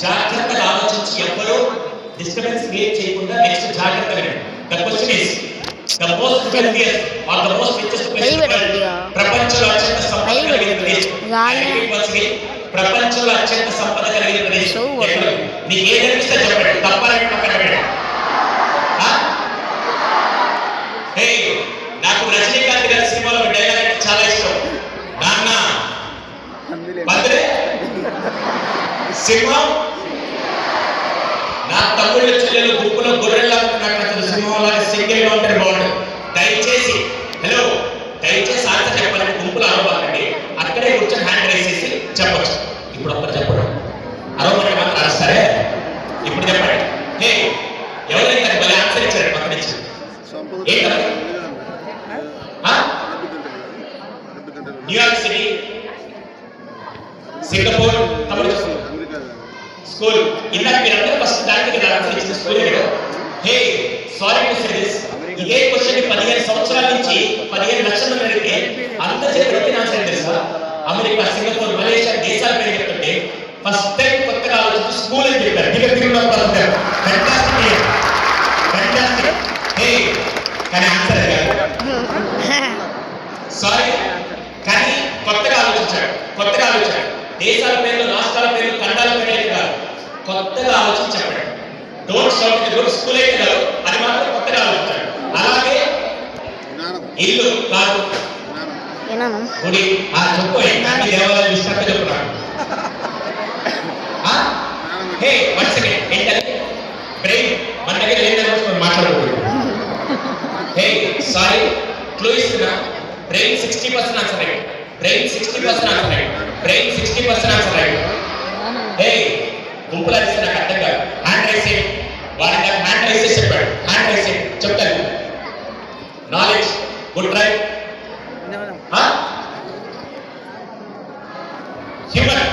జాగ్రత్తగా ఆలోచించి ఎవ్వరూ డిస్టర్బెన్స్ క్రియేట్ చేయకుండా నెక్స్ట్ జాగ్రత్తగా వినండి. The question is the most wealthiest or the most richest place in the world. ప్రపంచంలో అత్యంత సంపద కలిగిన ప్రదేశం. ప్రపంచంలో అత్యంత సంపద కలిగిన ప్రదేశం. మీకు ఏది అనిపిస్తే చెప్పండి, తప్పాలని పక్కన పెట్టండి. నాకు రజనీకాంత్ గారి సినిమాలో డైలాగ్ అంటే చాలా ఇష్టం. నాన్న సింహం నా తమ్ముళ్ళ చెల్లెలు గుంపులో గొర్రెల్లా ఉంటున్నట్టు సింహంలాగా సింగిల్ గా ఉంటే బాగుంటుంది. దయచేసి దయచేసి ఆన్సర్ చెప్పాలంటే గుంపులు అరవబాకండి. అక్కడే కూర్చొని హ్యాండ్ రైజ్ చేసి చెప్పచ్చు. ఇప్పుడు ఒక్కరు చెప్పడం అరవమంటే మాత్రం అరుస్తారే. ఇప్పుడు చెప్పండి. హే ఎవరైతే మళ్ళీ ఆన్సర్ ఇచ్చారు పక్కన ఇచ్చి న్యూయార్క్ సిటీ, సింగపూర్, స్కూల్. ఇందాక మీరందరూ ఫస్ట్ దానికి కదా ఆన్సర్ ఇచ్చిన school. Hey sorry to say this, ఇదే క్వశ్చన్ 15 సంవత్సరాల నుంచి 15 లక్షల మంది అడిగితే అందరూ చెప్పిన ఆన్సర్ తెలుసా? అమెరికా, సింగపూర్, మలేషియా దేశాల పేరు చెప్తుంటే ఫస్ట్ టైం కొత్తగా ఆలోచించి స్కూల్ అని చెప్పారు. హే కానీ ఆన్సర్ సారీ, కానీ కొత్తగా ఆలోచించాడు. దేశాల పేర్లు, రాష్ట్రాల పేర్లు, ఖండాల పేర్లు కాదు, కొత్తగా ఆలోచించాడు. Don't shout they don't school అయితే కాదు, అది మాత్రం కొత్తగా ఆలోచించాడు. అలాగే ఇల్లు కాదు గుడి చెప్పు దేవాలయం ఇష్టంగా చెప్తున్నాడు. హే వన్ సెకండ్, ఏంటంటే బ్రెయిన్ మన దగ్గర లేదని మాట్లాడకూడదు. హే సారీ, క్లూ ఇస్తున్నా. Brain 60% answer right. Brain 60% answer right. Brain 60% answer right. Hey గుంపులు అరిస్తే నాకు అర్థం కాదు. హ్యాండ్ రైస్ చేయండి. వాడి నాకు హ్యాండ్ రైస్ చేసి చెప్పాడు. హ్యాండ్ రైస్ చేయండి చెప్తాను. Knowledge good right. హ్యూమన్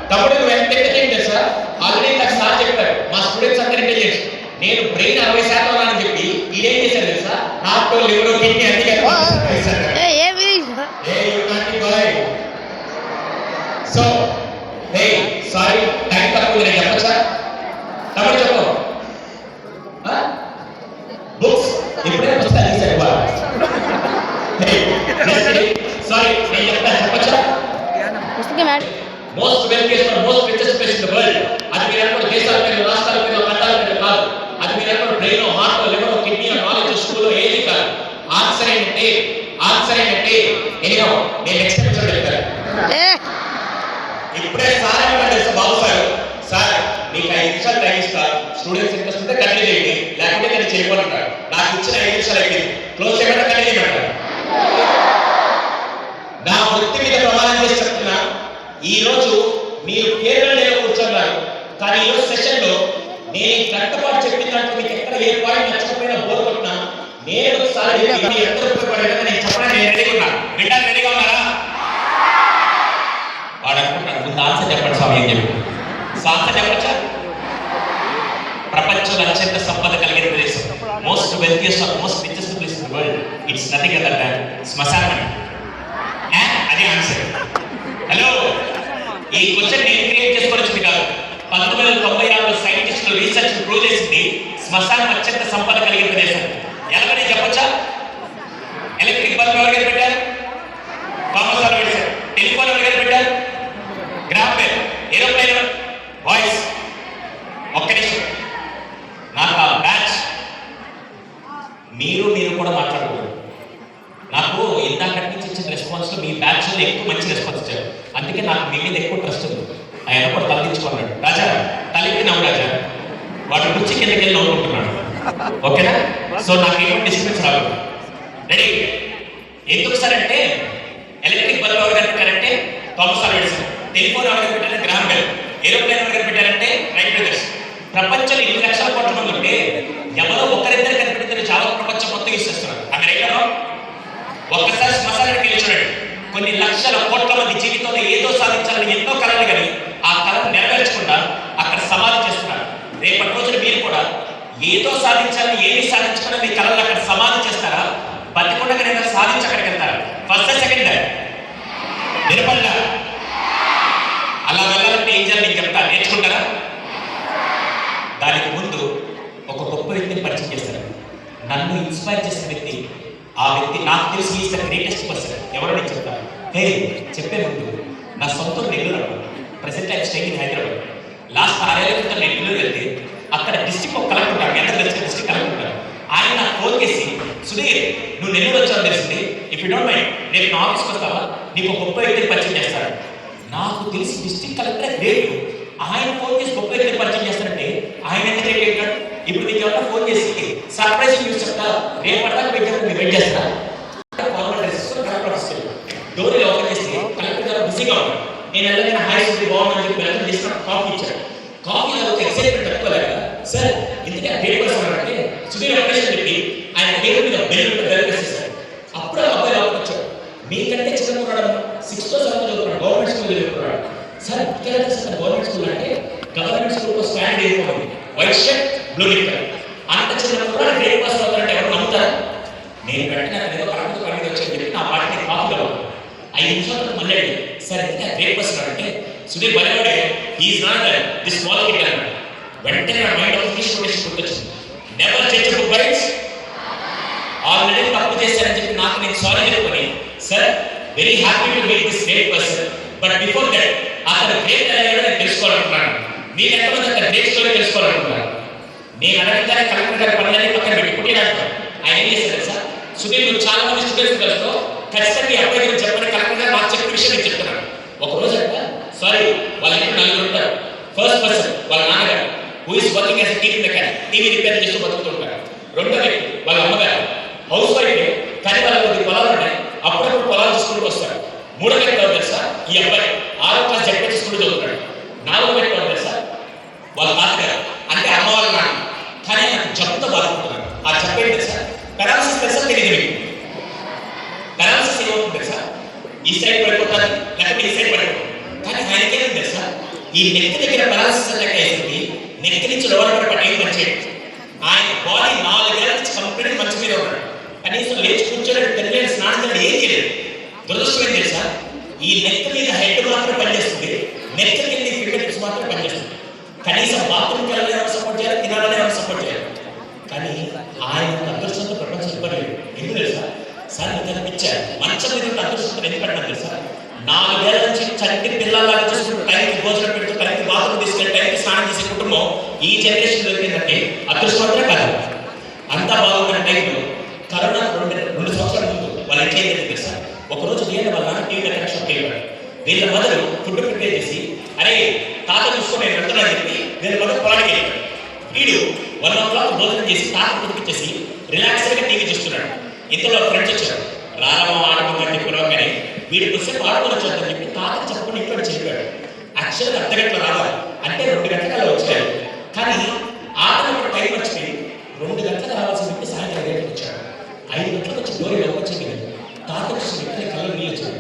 తమ్ముడు నువ్వు ఎంత ఇంటెలిజెంట్ తెలుసా? ఆల్రెడీ నాకు సార్ చెప్పారు మా స్టూడెంట్స్ అందరూ ఇంటెలిజెంట్. నేను బ్రెయిన్ 60% అని చెప్పి ఇదేం చేశాను తెలుసా? హార్ట్, లివర్, కిడ్నీ అన్ని సో హే సారీ టైం తక్కువ నేను చెప్పచ్చా? తమ్ముడు చెప్పు. బుక్స్ ఇప్పుడే పుస్తకాలు తీసారు. సారీ నేను చెప్తాను, చెప్పచ్చా? Most wealthiest or most richest place in the world. అది మీరు అనుకున్న దేశాల పేరు, రాష్ట్రాల పేరు, ఖండాల పేరు కాదు. అది మీరు అనుకున్న brain, heart, liver, kidney, knowledge, school ఏది కాదు. ఆన్సర్ ఏంటంటే నేను నెక్స్ట్ ఎపిసోడ్ చెప్తాను. ఇప్పుడే సార్ ఏమన్నా తెలుసా? బాబు సార్ మీకు 5 నిమిషాలు టైం ఇస్తా, స్టూడెంట్స్ ఇంట్రెస్ట్ ఉంటే కంటిన్యూ చేయండి, లేకపోతే నేను చేయకూడదు. నాకు ఇచ్చిన 5 నిమిషాలు అయిపోయింది, క్లోజ్ చేయకుండా కంటిన్యూ చేయమంటారు. నా వృత్తి మీద ప్రమాణం చేసి చెప్తున్నా, ఈ రోజు మీరు కేరళ నేను కూర్చున్నారు, కానీ ఈరోజు సెషన్ లో నేను కట్టపాటు చెప్పిన దాంట్లో మీకు ఎక్కడ ఏ పాయింట్ నచ్చకపోయినా బోర్ కొట్టినా నేను ఒకసారి ఎంత ఉపయోగపడేదో నేను చెప్పడానికి నేను రెడీగా ఉన్నా. వింటాను, రెడీగా ఉన్నారా? వాడు అనుకుంటాడు ముందు ఆన్సర్ చెప్పండి స్వామి అని చెప్పి. ఆన్సర్ చెప్పచ్చా? ప్రపంచంలో అత్యంత సంపద కలిగిన ప్రదేశం, most wealthiest or most richest place in the world. It's nothing other than శ్మశానం. అదే ఆన్సర్. హలో, ఈ క్వశ్చన్ నేను క్రియేట్ చేసుకోవాల్సింది కాదు. 1996లో సైంటిస్టులు రీసెర్చ్ ప్రూవ్ చేసింది శ్మశానం అత్యంత సంపద కలిగిన ప్రదేశం. ఎలాగని చెప్పచ్చా? ఎలక్ట్రిక్ బల్బ్ ఎవరు కనిపెట్టారు? Thomas Alva Edison. టెలిఫోన్ ఎవరు కనిపెట్టారు? Graham bell. Aeroplane voice. ఒక్క నిమిషం, నాకు ఆ బ్యాచ్ మీరు కూడా మాట్లాడకూడదు. నాకు ఇందాకటి నుంచి ఇచ్చిన రెస్పాన్స్ లో మీ బ్యాచ్ లో ఎక్కువ మంచి రెస్పాన్స్ ఇచ్చారు. అందుకే నాకు మీ మీద ఎక్కువ ట్రస్ట్ ఉంది. ఆయన కూడా తలదించుకున్నాడు. రాజా తలెత్తి నవ్వు రాజా, వాటి గురించి కిందకి వెళ్ళి నవ్వుకుంటున్నాడు. ఓకేనా? సో నాకు ఏమో డిస్టర్బెన్స్ రాదు. రెడీ? ఎందుకు సార్ అంటే ఎలక్ట్రిక్ బల్బ్ ఎవరు కనిపెట్టారంటే థామస్ ఆల్వా ఎడిసన్. టెలిఫోన్ ఎవరు కనిపెట్టారంటే గ్రాహం బెల్. ఏరోప్లేన్ ఎవరు కనిపెట్టారంటే రైట్ బ్రదర్స్. ప్రపంచంలో 2 లక్షల కోట్ల మంది ఉంటే ఎవరో ఒకరిద్దరు కనిపెడితే చాలా ప్రపంచం మొత్తం ఇస్తున్నారు. అమెరికాలో ఒక్కసారి శ్మశానానికి వెళ్ళి చూడండి, కొన్ని లక్షల కోట్ల మంది జీవితంలో ఏదో సాధించాలని ఎంతో కలలు కానీ ఆ కళను నెరవేర్చకుండా అక్కడ సమాధి చేస్తున్నారు. రేపటి రోజున మీరు కూడా ఏదో సాధించాలని ఏమి సాధించకుండా మీ కళలు అక్కడ సమాధి చేస్తారా? బతికుండగా నేను సాధించి అక్కడికి వెళ్తారా? ఫస్ట్ సెకండ్ నిలబడ్డా అలా వెళ్ళాలంటే ఏం చేయాలి నేను చెప్తా, నేర్చుకుంటారా? నన్ను ఇన్స్పైర్ చేసిన వ్యక్తి, ఆ వ్యక్తి నాకు తెలిసి ఈజ్ ద గ్రేటెస్ట్ పర్సన్. ఎవరో నేను చెప్తాను. హే, చెప్పే ముందు నా సొంత Nellore, present I staying in Hyderabad. Last 6 ఏళ్ల క్రితం నేను నెల్లూరు వెళ్తే అక్కడ డిస్ట్రిక్ట్ ఒక కలెక్టర్ ఉంటారు, ఎంత తెలిసిన డిస్ట్రిక్ట్ కలెక్టర్ ఉంటారు. ఆయన నాకు ఫోన్ చేసి, సుధీర్ నువ్వు నెల్లూరు వచ్చావు తెలిసింది, ఇఫ్ యూ డోంట్ మైండ్ రేపు నా ఆఫీస్కి వస్తావా, నీకు ఒక గొప్ప వ్యక్తిని పరిచయం చేస్తాడు. నాకు తెలిసి డిస్ట్రిక్ట్ కలెక్టర్ గ్రేట్, ఆయన ఫోన్ చేసి గొప్ప వ్యక్తిని పరిచయం చేస్తారంటే ఆయన ఎంత గ్రేట్ అయినాడు. ఇప్పుడు మీకు ఎవరైనా ఫోన్ చేసి సర్ప్రైజ్ న్యూస్ చెప్తా, రేపు పడతాను పెట్టారు, మీరు వెయిట్ చేస్తారా? ఫార్మల్ డ్రెస్ కలెక్టర్ వస్తుంది, డోర్ ఓపెన్ చేస్తే కలెక్టర్ గారు బిజీగా ఉంటాడు. నేను వెళ్ళగానే హాయ్ సుధీర్ బాగుందని చెప్పి వెల్కమ్ చేసిన కాఫీ ఇచ్చాడు. కాఫీ ఒక ఎక్సైట్మెంట్ తక్కువలేక, సార్ ఇందుకే గ్రేట్ పర్సన్ అంటే సుధీర్ ఆపరేషన్ చెప్పి ఆయన పేరు మీద బెల్ వేసేసారు. అప్పుడు ఆ అబ్బాయి లోపలికి వచ్చాడు. మీకంటే చిన్న ఉన్నాడు, 6th or 7th చదువుతున్నాడు, గవర్నమెంట్ స్కూల్ చదువుతున్నాడు. సార్ ఇక్కడ సార్ గవర్నమెంట్ స్కూల్ అంటే గవర్నమెంట్ స్కూల్ స్టాండ్ వేసుకోండి, వైట్ షర్ట్ బ్లూ నిక్కర్, అంత చిన్న కూడా గ్రేట్ పర్సన్ అవుతారంటే ఎవరు నమ్ముతారా? నేను వెంటనే ఏదో కరెక్ట్ పని వచ్చని చెప్పి నా పాటని కాఫీలో 5 నిమిషాలు మళ్ళీ సార్ ఇంకా గ్రేట్ పర్సన్ అంటే Sudhir Balawade, is not the small kid అన్నాడు. వెంటనే నా మైండ్ ఒక తీసుకోవడం గుర్తొచ్చింది. Never judge book by its, already తప్పు చేశారని చెప్పి నాకు నేను సారీ చెప్పుకొని, sir very happy to meet this great person, but before that అతను గ్రేట్ అయ్యాడో నేను తెలుసుకోవాలనుకున్నాను. మీరు ఎంతమంది అతను గ్రేట్ స్టోరీ తెలుసుకోవాలనుకున్నాను. నేను అడగగానే కలెక్టర్ గారి పనులన్నీ పక్కన పెట్టుకుంటే ఆయన ఏం చేశారు సార్, సుధీర్ నువ్వు చాలా మంది స్టూడెంట్స్ తెలుసుకో, ఖచ్చితంగా ఈ అబ్బాయి గురించి చెప్పని కలెక్టర్ గారు నాకు చెప్పిన విషయం నేను చెప్తున్నాను. ఒక రోజు అంట, సారీ వాళ్ళ ఇంట్లో 4 ఉంటారు. ఫస్ట్ పర్సన్ వాళ్ళ నాన్నగారు, who is working as TV mechanic, TV repair చేస్తూ బతుకుతుంటారు. రెండో వ్యక్తి వాళ్ళ అమ్మగారు, హౌస్ వైఫ్, కానీ వాళ్ళ కొద్ది పొలాలు ఉన్నాయి, అప్పుడప్పుడు పొలాలు చూసుకుంటూ వస్తారు. మూడో వ్యక్తి అవుతారు సార్ ఈ అబ్బాయి 6వ క్లాస్ జడ్పీ స్కూల్ చదువుతున్నాడు. 4వ వ్యక్తి అవుతారు సార్ వాళ్ళ తాతగారు, అంటే అమ్మ వాళ్ళ నాన్న, కానీ నాకు జబ్బుతో బాధపడుతున్నారు. ఆ జబ్బు ఏంటి సార్, పెరాలసిస్ తెలుసా తెలియదు మీకు? పెరాలసిస్ ఏమవుతుంది సార్, ఈ సైడ్ పడిపోతారు లేకపోతే ఈ సైడ్ పడిపోతారు. కానీ ఆయనకేం తెలుసా, ఈ నెక్ దగ్గర పెరాలసిస్ లెక్క వేసింది, నెక్ నుంచి లోపల పడి ఏం పనిచేయదు. ఆయన బాడీ 4 ఏళ్ళ నుంచి కంప్లీట్ మంచి మీద ఉన్నాడు, కనీసం లేచి కూర్చోడానికి తెలియని స్నానం చేయడం ఏం చేయలేదు. దురదృష్టం ఏం తెలుసా, ఈ నెక్ మీద హెడ్ మాత్రం పనిచేస్తుంది, నెక్ కింద ఫింగర్ టిప్స్ మాత్రం పనిచేస్తుంది. కనీసం బాత్రూమ్కి వెళ్ళాలని సపోర్ట్ చేయాలి, తినాలని ఎవరు సపోర్ట్ చేయాలి. కానీ ఆయన అదృష్టంతో ప్రపంచం ఇవ్వలేదు. ఎందుకు తెలుసా సార్, మీకు అనిపించారు మంచం మీద ఉంటే అదృష్టంతో ఎందుకంటే తెలుసా, 4 ఏళ్ళ నుంచి చంటి పిల్లలాగా చూసుకుంటూ టైంకి భోజనం పెడుతూ టైంకి బాత్రూమ్ తీసుకెళ్ళి టైంకి స్నానం చేసే కుటుంబం ఈ జనరేషన్ దొరికిందంటే అదృష్టవంతమే కాదు. అంతా బాగుందన్న టైంలో కరోనా 2 సంవత్సరాల ముందు వాళ్ళ ఇంట్లో ఏం జరిగింది సార్, ఒకరోజు నేను వాళ్ళ నాన్న టీవీ కనెక్షన్కి వెళ్ళాడు. వీళ్ళ మదరు ఫుడ్ ప్రిపేర్ చేసి, అరే తాత చూసుకొని నేను వెళ్తున్నాను చెప్పి వీళ్ళ మదర్ పొలానికి వెళ్ళాడు. వీడు 1 o'clock భోజనం చేసి తాత కుదిపించేసి రిలాక్స్గా టీవీ చూస్తున్నాడు. ఇంతలో ఫ్రెండ్స్ వచ్చారు, రారమ్మ ఆడుకుందని చెప్పడం, కానీ వీడికి వస్తే ఆడుకొని వచ్చారని చెప్పి తాతకి చెప్పకుండా ఇంట్లో చెప్పాడు. యాక్చువల్గా అర్ధగంటలో రావాలి అంటే 2 గంటల వచ్చాడు. కానీ ఆటలు టైం మర్చిపోయి 2 గంటలకు రావాల్సిన వ్యక్తి సాయంత్రం 5 గంటలకు వచ్చాడు. 5 గంటలకు వచ్చి డోరీ వచ్చేది తాత వచ్చి వ్యక్తి కళ్ళు నీళ్ళు వచ్చాడు.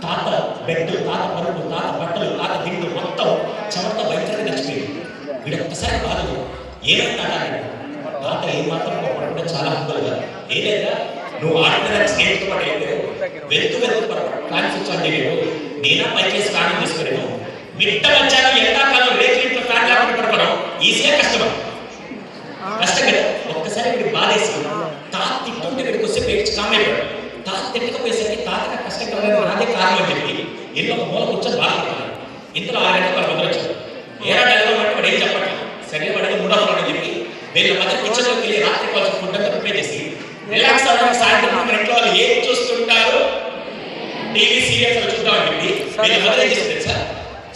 తాత బెడ్, తాత పరుపు, తాత బట్టలు, తాత దిండు మొత్తం చెమటతో భయంకరంగా నచ్చిపోయింది. వీడు ఒక్కసారి బాధలు ఏమైనా తాత తాత ఏమాత్రం పడకుండా చాలా హంబలుగా, ఏ లేదా నువ్వు ఆడుకునే స్నేహితుతో పాటు వెళ్తూ ప్లాన్ స్విచ్ ఆన్ చేయలేదు, నేనా పైకేసి స్నానం తీసుకున్నాను. మిట్ట వచ్చాను ఎండాకాలం రేట్లింట్లో ఫ్యాన్ లేకుండా పడుకోవడం ఈజీగా కష్టం కదా. ఒక్కసారి వీడికి బాధేసి తాత తిట్టుంటే వీడికి వస్తే పేర్చి కామైపోయాడు. తాత తిట్టకపోయేసరికి తాతగా కష్టం కలగడం నాదే కారణం అని చెప్పి ఎన్నో ఒక మూల కూర్చొని బాధపడుతున్నాడు. ఇంతలో 6 గంటలకు వాళ్ళు మొదలొచ్చారు. ఏరా డెలివరీ అంటే వాడు ఏం చెప్పట్లేదు, సరే వాడికి 3వ ఫ్లోర్ అని చెప్పి వీళ్ళ మధ్య కిచెన్లోకి వెళ్ళి రాత్రి కోసం ఫుడ్ అంతా ప్రిపేర్ చేసి రిలాక్స్ అవ్వడానికి సాయంత్రం మన ఇంట్లో వాళ్ళు ఏం చూస్తుంటారు, టీవీ సీరియల్స్ చూద్దామని చెప్పి వీళ్ళ మధ్య ఏం చేస్తుంది సార్,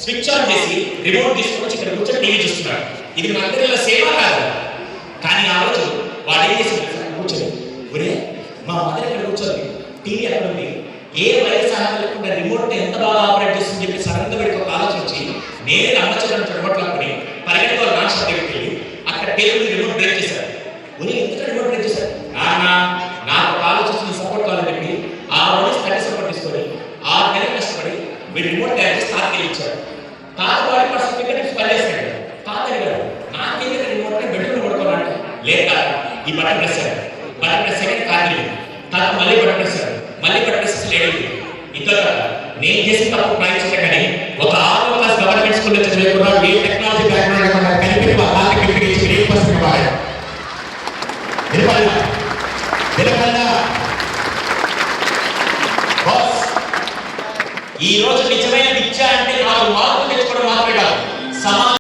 స్విచ్ ఆన్ చేసి రిమోట్ తీసుకొని ఇక్కడ కూర్చొని టీవీ చూస్తున్నాడు. ఇది మన అందరిలో సేవ కాదు. కానీ ఆ రోజు వాడు ఏం చేసింది సార్, కూర్చొని ఒరే మా మదర్ ఇక్కడ కూర్చొని టీవీ ఎక్కడ ఉంది, ఏ వైరస్ సహాయం లేకుండా రిమోట్ ఎంత బాగా ఆపరేట్ చేస్తుందని చెప్పి సడన్గా వీడికి ఒక ఆలోచన వచ్చి నేనే అమ్మచడం రిమోట్ లాక్కుని పరిగెత్తులో నాన్ షాప్ దగ్గరికి వెళ్ళి అక్కడ టేబుల్ రిమోట్ బ్రేక్ చేశారు. ఒరే ఎందుకు రిమోట్ బ్రేక్ చేశారు, నాకు ఆలోచించిన సపోర్ట్ కావాలని చెప్పి ఆ రోజు స్టడీ సపోర్ట్ తీసుకొని 6 నెలలు కష్టపడి వీడు రిమోట్ తయారు చేసి తాతకి ఇచ్చాడు. తాత వాడి పర్సెంట్ పనిచేస్తాడు. తాత అడిగాడు, నాకేంటి రిమోట్ బెడ్రూమ్ పడుకోవాలంటే లేక ఈ బటన్ ప్రెస్ అయ్యాడు. బటన్ ప్రెస్ అయ్యాక కాదు తాత మళ్ళీ బటన్ ప్రెస్ అయ్యాడు, మళ్ళీ బటన్ ప్రెస్ లేదు. ఇంట్లో నేను చేసిన తప్పు ప్రయత్నించే కానీ ఒక 6వ క్లాస్ గవర్నమెంట్ స్కూల్ నుంచి చదువుకున్నాడు, ఏ టెక్నాలజీ బ్యాక్గ్రౌండ్ కలిపి వాళ్ళకి 8% వినకుండా బాస్, ఈ రోజు నిజమైన విద్య అంటే 4 మార్కులు తెచ్చుకోవడం మాత్రమే కాదు, సమాజం